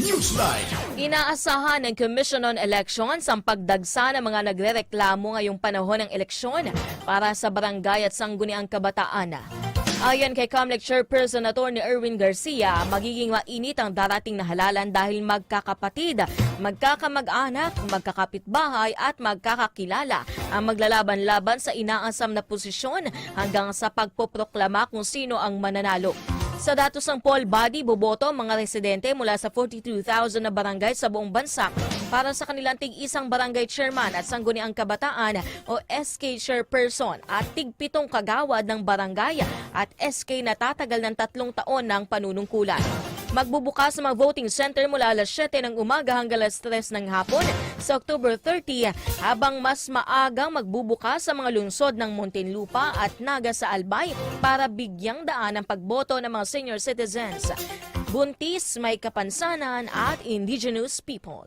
Newsline. Inaasahan ng Commission on Elections ang pagdagsa ng mga nagrereklamo ngayong panahon ng eleksyon para sa barangay at sangguniang kabataan. Ayon kay COMELEC Chairperson Atty. Erwin Garcia, magiging mainit ang darating na halalan dahil magkakapatid, magkakamag-anak, magkakapitbahay at magkakakilala ang maglalaban-laban sa inaasam na posisyon hanggang sa pagpoproklama kung sino ang mananalo. Sa datos ng poll body, boboto ang mga residente mula sa 42,000 na barangay sa buong bansa para sa kanilang tig-isang barangay chairman at sangguniang kabataan o SK chairperson at tig-7 kagawad ng barangay at SK na tatagal ng 3 taon ng panunungkulan. Magbubukas ang mga voting center mula alas 7 ng umaga hanggang alas 3 ng hapon sa October 30 habang mas maagang magbubukas sa mga lungsod ng Muntinlupa at Naga sa Albay para bigyang daan ang pagboto ng mga senior citizens, buntis, may kapansanan at indigenous people.